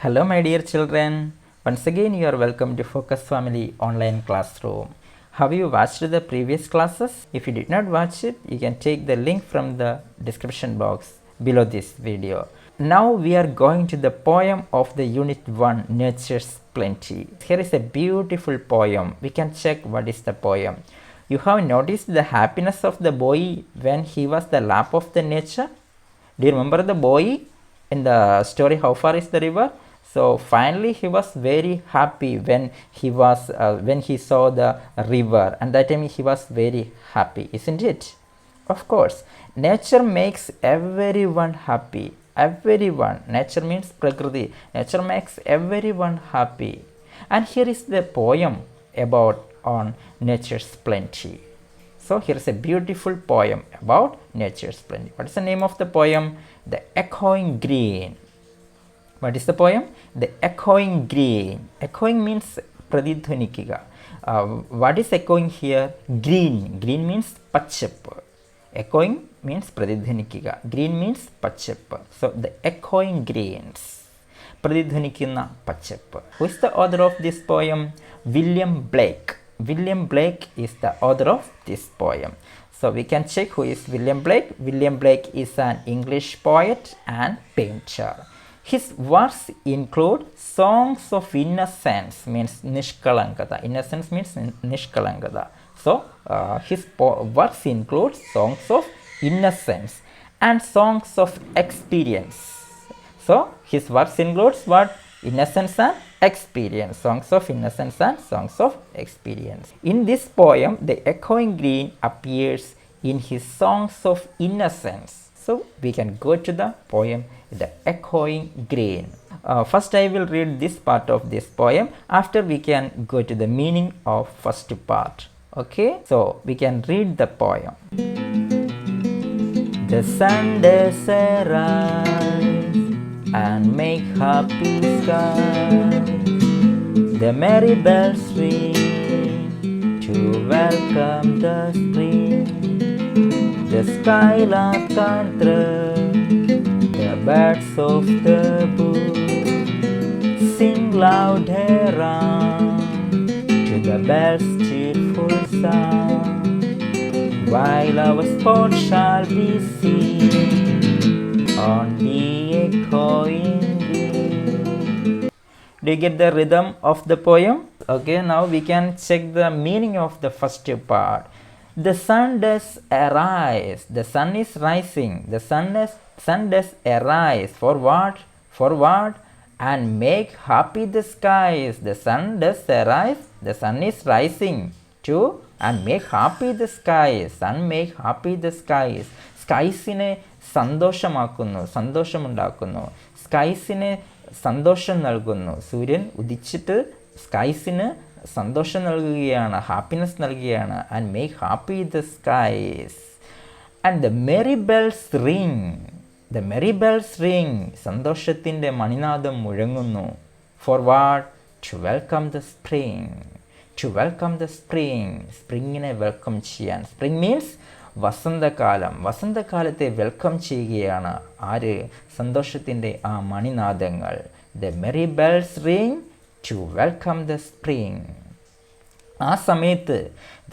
Hello, my dear children. Once again, you are welcome to Focus Family Online Classroom. Have you watched the previous classes? If you did not watch it, you can take the link from the description box below this video. Now we are going to the poem of the Unit 1, Nature's Plenty. Here is a beautiful poem. We can check what is the poem. You have noticed the happiness of the boy when he was the lap of the nature? Do you remember the boy in the story How Far is the River? So finally he was very happy when he saw the river, and that time he was very happy, isn't it? Of course, nature makes everyone happy. Everyone. Nature means Prakriti. Nature makes everyone happy. And here is the poem about on nature's plenty. So here is a beautiful poem about nature's plenty. What is the name of the poem? The Echoing Green. What is the poem? The Echoing Green. Echoing means pradidhvanikika. What is echoing here? Green. Green means pachap. Echoing means pradidhvanikika. Green means pachap. So the echoing greens. Pradidhvanikina pachap. Who is the author of this poem? William Blake. William Blake is the author of this poem. So we can check who is William Blake. William Blake is an English poet and painter. His works include Songs of Innocence, means Nishkalankata. Innocence means Nishkalankata. So his works include Songs of Innocence and Songs of Experience. So his works includes what? Innocence and experience. Songs of innocence and songs of experience. In this poem, the echoing green appears in his songs of innocence. So we can go to the poem, the echoing green. First I will read this part of this poem. After we can go to the meaning of first part. Okay, so we can read the poem. The sun does arise and make happy skies. The merry bells ring to welcome the spring. The skylark and thrush, the birds of the bush sing loud around to the bells' cheerful sound, while our sport shall be seen on the echoing green. Do you get the rhythm of the poem? Okay, now we can check the meaning of the first part. The sun does arise. The sun is rising. The sun does arise. For what? For what? And make happy the skies. The sun does arise. The sun is rising to and make happy the skies. Sun make happy the skies. Skiesine സന്തോഷമാക്കുന്നു, സന്തോഷമുണ്ടാക്കുന്നു. സ്കൈസിന് സന്തോഷം നൽകുന്നു. സൂര്യൻ ഉദിച്ചിട്ട് സ്കൈസിന് സന്തോഷം നൽകുകയാണ്, happiness നൽകുകയാണ്. And make happy the skies. And the merry bells ring. The merry bells ring. സന്തോഷത്തിൻ്റെ മണിനാദം മുഴങ്ങുന്നു. For what? To welcome the spring. To welcome the spring. സ്പ്രിങ്ങിനെ വെൽക്കം ചെയ്യാൻ. സ്പ്രിങ് മീൻസ് വസന്തകാലം. വസന്തകാലത്തെ വെൽക്കം ചെയ്യുകയാണ് ആര്? സന്തോഷത്തിൻ്റെ ആ മണിനാദങ്ങൾ. The merry bells ring to welcome the spring. ആ സമയത്ത്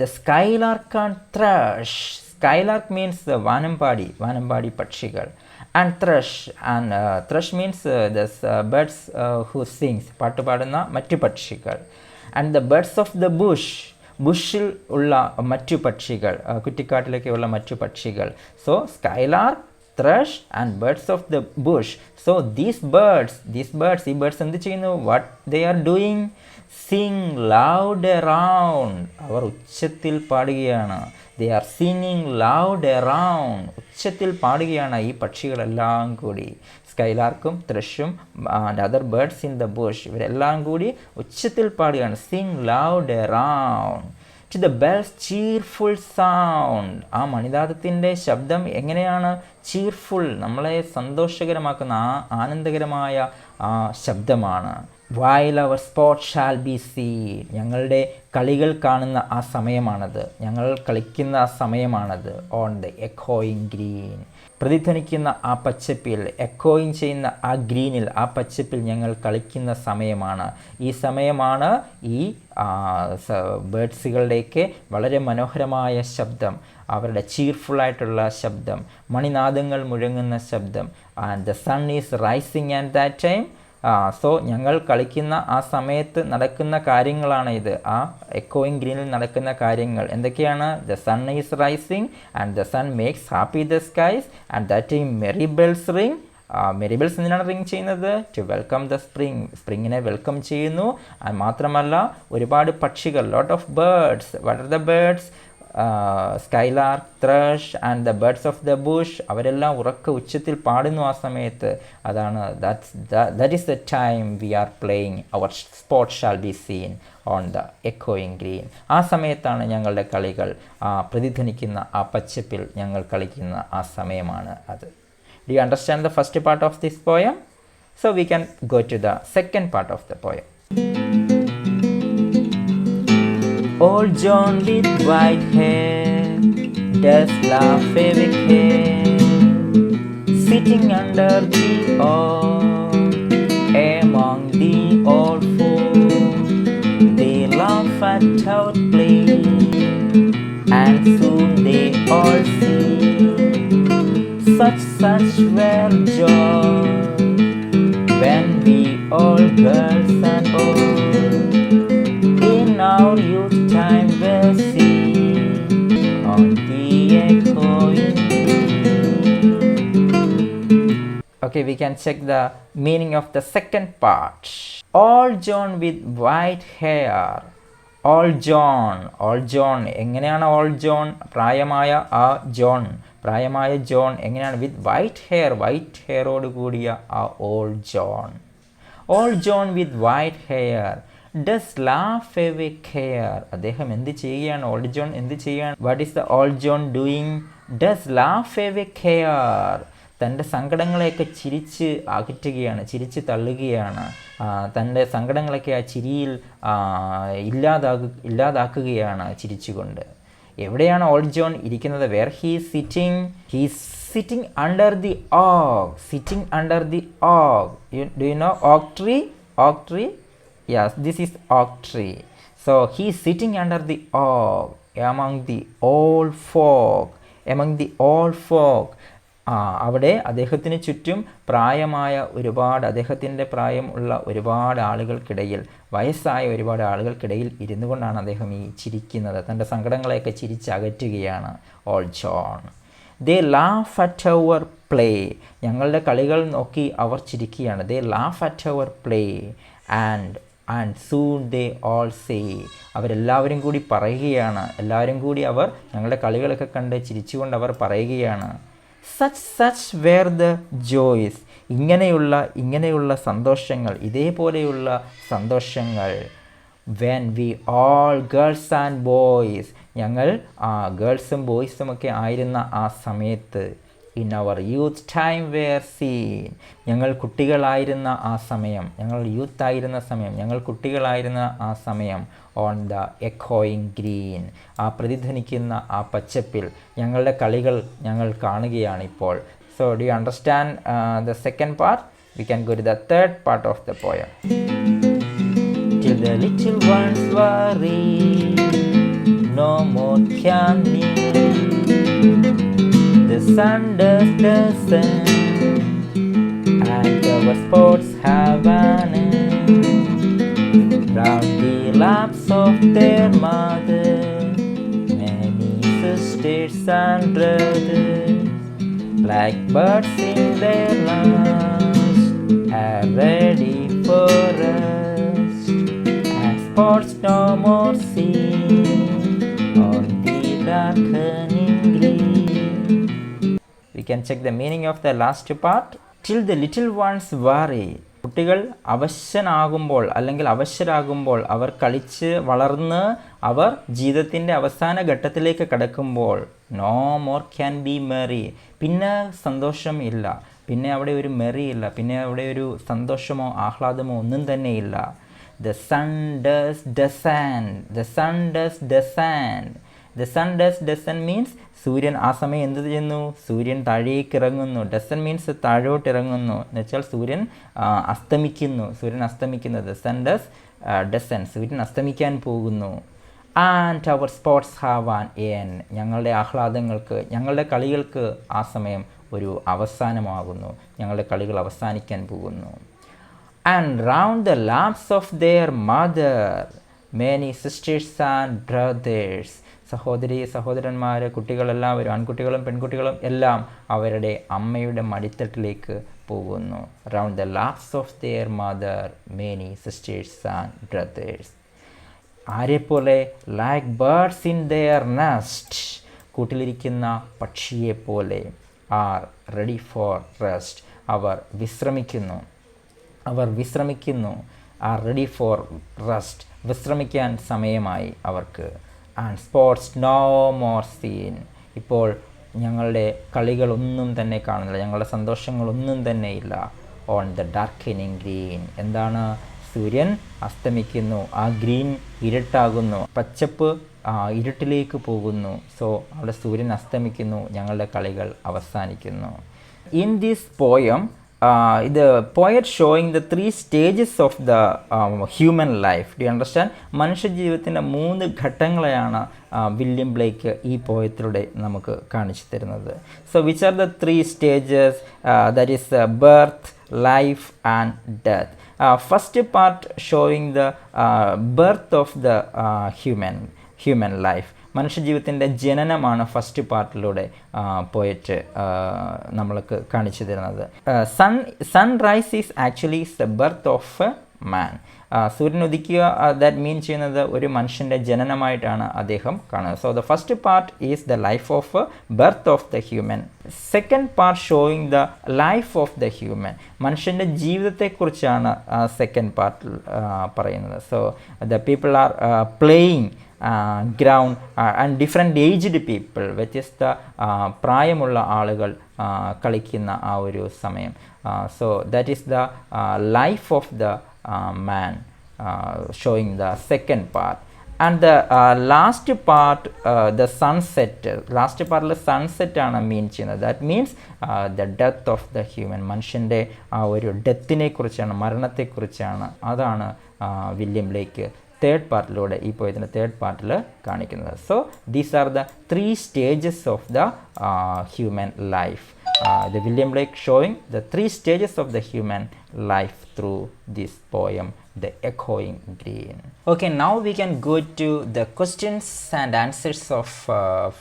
the skylark and thrush. Skylark means വാനമ്പാടി, വാനമ്പാടി പക്ഷികൾ. And thrush means the birds who sings, പാട്ട് പാടുന്ന മറ്റു പക്ഷികൾ. And the birds of the bush. ബുഷിൽ ഉള്ള മറ്റു പക്ഷികൾ, കുറ്റിക്കാട്ടിലൊക്കെ ഉള്ള മറ്റു പക്ഷികൾ. So skylark, thrush and birds of the bush. So these birds, ഈ birds എന്ത് ചെയ്യുന്നു? What they are doing? Sing loud around. അവർ ഉച്ചത്തിൽ പാടുകയാണ്. They are singing loud around. ഉച്ചത്തിൽ പാടുകയാണ് ഈ പക്ഷികളെല്ലാം കൂടി. സ്കൈലാർക്കും ത്രഷും and other birds in the bush ഇവരെല്ലാം കൂടി ഉച്ചത്തിൽ പാടുകയാണ്. Sing loud around to the bells cheerful sound. ആ മണിനാദത്തിൻ്റെ ശബ്ദം എങ്ങനെയാണ്? cheerful, നമ്മളെ സന്തോഷകരമാക്കുന്ന ആനന്ദകരമായ ആ ശബ്ദമാണ്. while our sport shall be seen. ഞങ്ങളുടെ കളികൾ കാണുന്ന ആ സമയമാണത്, ഞങ്ങൾ കളിക്കുന്ന ആ സമയമാണത്. on the echoing green. പ്രതിധ്വനിക്കുന്ന ആ പച്ചപ്പിൽ, എക്കോയിങ് ചെയ്യുന്ന ആ ഗ്രീനിൽ, ആ പച്ചപ്പിൽ ഞങ്ങൾ കളിക്കുന്ന സമയമാണ്. ഈ സമയമാണ് ഈ ബേഡ്സുകളുടെയൊക്കെ വളരെ മനോഹരമായ ശബ്ദം, അവരുടെ ചീർഫുള്ളായിട്ടുള്ള ശബ്ദം, മണിനാദങ്ങൾ മുഴങ്ങുന്ന ശബ്ദം. And the sun is rising at that time. So ഞങ്ങൾ കളിക്കുന്ന ആ സമയത്ത് നടക്കുന്ന കാര്യങ്ങളാണ് ഇത്. ആ എക്കോയിങ് ഗ്രീനിൽ നടക്കുന്ന കാര്യങ്ങൾ എന്തൊക്കെയാണ്? The sun is rising and the sun makes happy the skies and that time merry bells ring. Merry bells എന്തിനാണ് റിങ് ചെയ്യുന്നത്? To welcome the spring. സ്പ്രിങ്ങിനെ വെൽക്കം ചെയ്യുന്നു. മാത്രമല്ല ഒരുപാട് പക്ഷികൾ, lot of birds. What are the birds? Skylark, thrush and the birds of the bush. അവരെല്ലാം ഉറക്ക ഉച്ചത്തിൽ പാടുന്നു ആ സമയത്ത്. അതാണ് that is the time we are playing our sports shall be seen on the എക്കോയിങ് ഗ്രീൻ. ആ സമയത്താണ് ഞങ്ങളുടെ കളികൾ, പ്രതിധ്വനിക്കുന്ന ആ പച്ചപ്പിൽ ഞങ്ങൾ കളിക്കുന്ന ആ സമയമാണ് അത്. Do you understand the first part of this poem? So we can go to the second part of the poem. Old John with white hair does laugh every care, sitting under the oak among the old folk. They laugh at our play, and soon they all see such were joy when we all girls and boys in our youth time were seen on the echoing. Okay, we can check the meaning of the second part. Old John with white hair. Old John എങ്ങനെയാണ്? Old John പ്രായമായ ആ John, പ്രായമായ John എങ്ങനെയാണ്? വിത്ത് white ഹെയറോട് കൂടിയ ആ old John with white hair does laugh away care. അദ്ദേഹം എന്ത് ചെയ്യുകയാണ്? ഓൾഡ് ജോൺ എന്ത് ചെയ്യുകയാണ്? What is the old John doing? Does laugh away care. തൻ്റെ സങ്കടങ്ങളെയൊക്കെ ചിരിച്ച് അകറ്റുകയാണ്, ചിരിച്ച് തള്ളുകയാണ്. തൻ്റെ സങ്കടങ്ങളൊക്കെ ആ ചിരിയിൽ ഇല്ലാതാക്കുകയാണ് ചിരിച്ചുകൊണ്ട്. എവിടെയാണ് ഓൾഡ് ജോൺ ഇരിക്കുന്നത്? Where he's sitting under the oak. Do you know oak tree? Yes, this is oak tree. So he is sitting under the oak among the old folk. അവിടെ അദ്ദേഹത്തിന് ചുറ്റും പ്രായമായ അദ്ദേഹത്തിൻ്റെ പ്രായം ഉള്ള ഒരുപാട് ആളുകൾക്കിടയിൽ, വയസ്സായ ഒരുപാട് ആളുകൾക്കിടയിൽ ഇരുന്നു കൊണ്ടാണ് അദ്ദേഹം ഈ ചിരിക്കുന്നത്. തൻ്റെ സങ്കടങ്ങളെയൊക്കെ ചിരിച്ചകറ്റുകയാണ് old John. They laugh at our play. ഞങ്ങളുടെ കളികൾ നോക്കി അവർ ചിരിക്കുകയാണ്. They laugh at our play and soon they all say. അവരെല്ലാവരും കൂടി പറയുകയാണ്, അവർ ഞങ്ങളുടെ കളികളൊക്കെ കണ്ട് ചിരിച്ചുകൊണ്ട് അവർ പറയുകയാണ്, such were the joys. ഇങ്ങനെയുള്ള സന്തോഷങ്ങൾ, ഇതേപോലെയുള്ള സന്തോഷങ്ങൾ. when we all girls and boys, ഞങ്ങൾ ഗേൾസും ബോയ്സും ഒക്കെ ആയിരുന്ന ആ സമയത്ത്. in our youth time were seen. ഞങ്ങൾ കുട്ടികളായിരുന്ന ആ സമയം, ഞങ്ങൾ കുട്ടികളായിരുന്ന ആ സമയം. on the echoing green. ആ പ്രതിധ്വനിക്കുന്ന ആ പച്ചപ്പിൽ ഞങ്ങളുടെ കളികൾ ഞങ്ങൾ കാണുകയാണ് ഇപ്പോൾ. So do you understand the second part? We can go to the third part of the poem. Till the little ones worry, no more can need. The sun does the sun, and our sports have an end. Round the laps of their mother, many sisters and brothers, like birds in their nest, are ready for rest, and sports no more seen on the darkening green. We can check the meaning of the last part. Till the little ones worry. കുട്ടികൾ അവശരാകുമ്പോൾ, അവർ കളിച്ച് വളർന്ന് അവർ ജീവിതത്തിൻ്റെ അവസാന ഘട്ടത്തിലേക്ക് കടക്കുമ്പോൾ, no more can be merry. പിന്നെ സന്തോഷം ഇല്ല, പിന്നെ അവിടെ ഒരു മെറി ഇല്ല, പിന്നെ അവിടെ ഒരു സന്തോഷമോ ആഹ്ലാദമോ ഒന്നും തന്നെ ഇല്ല. The sun does descend. The sun descend means സൂര്യൻ ആ സമയം എന്ത് ചെയ്യുന്നു? സൂര്യൻ താഴേക്ക് ഇറങ്ങുന്നു. ഡസൻ മീൻസ് താഴോട്ട് ഇറങ്ങുന്നു എന്ന് വെച്ചാൽ സൂര്യൻ അസ്തമിക്കുന്നു. ദ സൺ ഡസൻ സൂര്യൻ അസ്തമിക്കാൻ പോകുന്നു. ആൻഡ് അവർ സ്പോർട്സ് ഹാവ് ആൻ എൻഡ് ഞങ്ങളുടെ ആഹ്ലാദങ്ങൾക്ക്, ഞങ്ങളുടെ കളികൾക്ക് ആ സമയം ഒരു അവസാനമാകുന്നു. ഞങ്ങളുടെ കളികൾ അവസാനിക്കാൻ പോകുന്നു. And round the laps of their mother many sisters and brothers സഹോദരന്മാർ, കുട്ടികളെല്ലാവരും, ആൺകുട്ടികളും പെൺകുട്ടികളും എല്ലാം അവരുടെ അമ്മയുടെ മടിത്തട്ടിലേക്ക് പോകുന്നു. Round the laps of their mother many sisters and brothers. ആരെപ്പോലെ? Like birds in their nest കൂട്ടിലിരിക്കുന്ന പക്ഷിയെപ്പോലെ. ആർ റെഡി ഫോർ റെസ്റ്റ് അവർ വിശ്രമിക്കുന്നു. ആർ റെഡി ഫോർ റെസ്റ്റ് വിശ്രമിക്കാൻ സമയമായി അവർക്ക്. And sports no more seen ഇപ്പോൾ ഞങ്ങളുടെ കളികളൊന്നും തന്നെ കാണുന്നില്ല, ഞങ്ങളുടെ സന്തോഷങ്ങളൊന്നും തന്നെ ഇല്ല. ഓൺ ദ ഡാർക്കനിങ് ഗ്രീൻ എന്താണ്? സൂര്യൻ അസ്തമിക്കുന്നു, ആ ഗ്രീൻ ഇരുട്ടാകുന്നു, പച്ചപ്പ് ഇരുട്ടിലേക്ക് പോകുന്നു. സോ അവിടെ സൂര്യൻ അസ്തമിക്കുന്നു, ഞങ്ങളുടെ കളികൾ അവസാനിക്കുന്നു. In this poem the poet showing the 3 stages of the human life. Do you understand? മനുഷ്യജീവിതത്തിൻ്റെ 3 ഘട്ടങ്ങളെയാണ് വില്യം ബ്ലേക്ക് ഈ പോയത്തിലൂടെ നമുക്ക് കാണിച്ചു തരുന്നത്. So which are the 3 stages? That is birth, life and death. First part showing the birth of the human life. മനുഷ്യജീവിതത്തിൻ്റെ ജനനമാണ് first പാർട്ടിലൂടെ പോയറ്റ് നമ്മൾക്ക് കാണിച്ചു തരുന്നത്. Sunrise is actually the birth of a man. സൂര്യൻ ഉദിക്കുക ദാറ്റ് മീൻ ചെയ്യുന്നത് ഒരു മനുഷ്യൻ്റെ ജനനമായിട്ടാണ് അദ്ദേഹം കാണുന്നത്. So the first part is the life of birth of the human. Second part showing the life of the human. മനുഷ്യൻ്റെ ജീവിതത്തെക്കുറിച്ചാണ് സെക്കൻഡ് പാർട്ടിൽ പറയുന്നത്. So the people are playing ground and different aged people, വ്യത്യസ്ത പ്രായമുള്ള ആളുകൾ കളിക്കുന്ന ആ ഒരു സമയം. So that is the life of the man, showing the second part. And the last part, the sunset. Last part sunset ആണ് മീൻ ചെയ്യുന്നത്. That means the death of the human. മനുഷ്യൻ്റെ ആ ഒരു ഡെത്തിനെ കുറിച്ചാണ്, മരണത്തെക്കുറിച്ചാണ്. അതാണ് വില്യം ബ്ലേക്ക് തേർഡ് പാർട്ടിലൂടെ, ഈ പോയതിൻ്റെ third പാർട്ടിൽ കാണിക്കുന്നത്. So these are the 3 stages of the human life. The William Blake showing the 3 stages of the human life through this poem, The Echoing Green. Okay, now we can go to the questions and answers of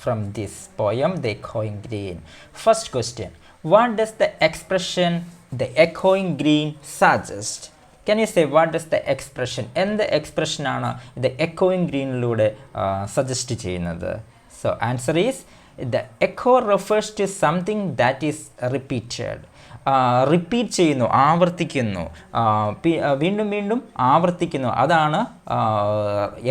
from this poem, The Echoing Green. First question: what does the expression The Echoing Green suggest? Can you say what does the expression? എന്ത് expression ആണ് The Echoing Greenലൂടെ suggest ചെയ്യുന്നത്? So answer is the echo refers to something that is repeated. Repeat ചെയ്യുന്നു, ആവർത്തിക്കുന്നു, വീണ്ടും വീണ്ടും ആവർത്തിക്കുന്നു. അതാണ്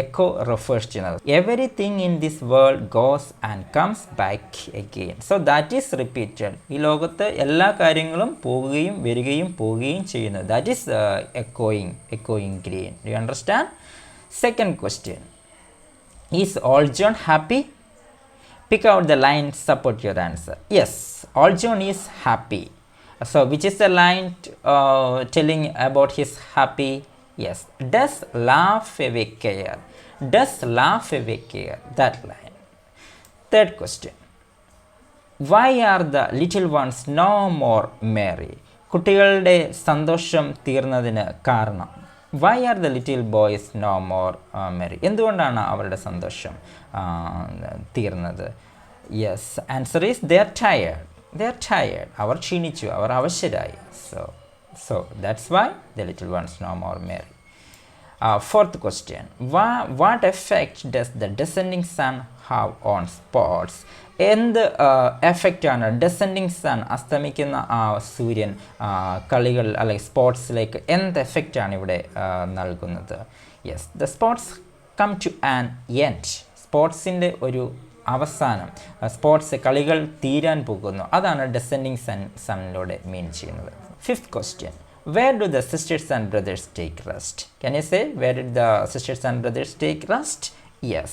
echo refers ചെയ്യുന്നത്. Everything in this world goes and comes back again. So that is repeated. ഈ ലോകത്ത് എല്ലാ കാര്യങ്ങളും പോവുകയും വരികയും പോവുകയും ചെയ്യുന്നു. ദാറ്റ് ഈസ് എക്കോയിങ് green. Do you understand? Second question: is old John happy? Pick out the line, support your answer. Yes, All John is happy. So which is the line telling about his happy? Yes, does laugh away care. Does laugh away care. That line. Third question: why are the little ones no more merry? കുട്ടികളുടെ സന്തോഷം തീർന്നതിന് കാരണം. Why are the little boys no more merry? എന്തുകൊണ്ടാണ് അവരുടെ സന്തോഷം തീർന്നത്? Yes, answer is they are tired. അവർ ക്ഷീണിച്ചു, അവർ അവശരായി. So that's why the little ones no more merry. Fourth question: what effect does the descending sun have on sports? എന്ത് എഫക്റ്റാണ് ഡെസെൻഡിങ് sun, അസ്തമിക്കുന്ന ആ സൂര്യൻ കളികൾ അല്ലെങ്കിൽ സ്പോർട്സിലേക്ക് എന്ത് എഫക്റ്റാണ് ഇവിടെ നൽകുന്നത്? Yes, the sports come to an end. സ്പോർട്സിൻ്റെ ഒരു അവസാനം, സ്പോർട്സ് കളികൾ തീരാൻ പോകുന്നു. അതാണ് ഡെസെൻഡിങ് സണ്ണിലൂടെ മീൻ ചെയ്യുന്നത്. Fifth question: where do the sisters and brothers take rest? Can you say where did the sisters and brothers take rest? Yes,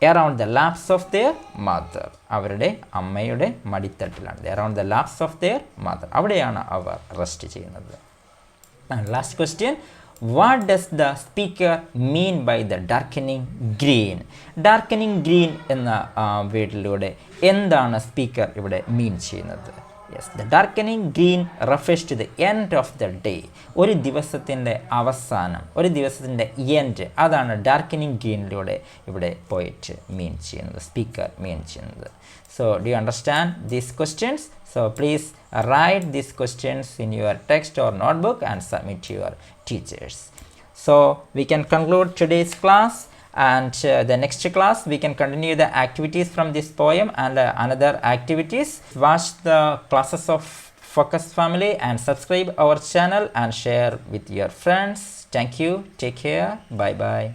around the laps of their mother. അവരുടെ അമ്മയുടെ മടിത്തട്ടിലാണ്. Around the laps of their mother. അവിടെയാണ് അവർ rest ചെയ്യുന്നത്. And last question, what does the speaker mean by the darkening green? Darkening green എന്ന വേർഡിലൂടെ എന്താണ് speaker ഇവിടെ മീൻ ചെയ്യുന്നത്? Yes, the darkening green refers to the end of the day. ഒരു ദിവസത്തിൻ്റെ അവസാനം, ഒരു ദിവസത്തിൻ്റെ എൻഡ്, അതാണ് ഡാർക്കനിങ് ഗ്രീനിലൂടെ ഇവിടെ പോയിട്ട് മീൻ ചെയ്യുന്നത്, സ്പീക്കർ മീൻ ചെയ്യുന്നത്. So do you understand these questions? So please write these questions in your text or notebook and submit to your teachers. So we can conclude today's class, and the next class we can continue the activities from this poem and another activities. Watch the classes of Focus Family and subscribe our channel and share with your friends. Thank you. Take care. Bye bye.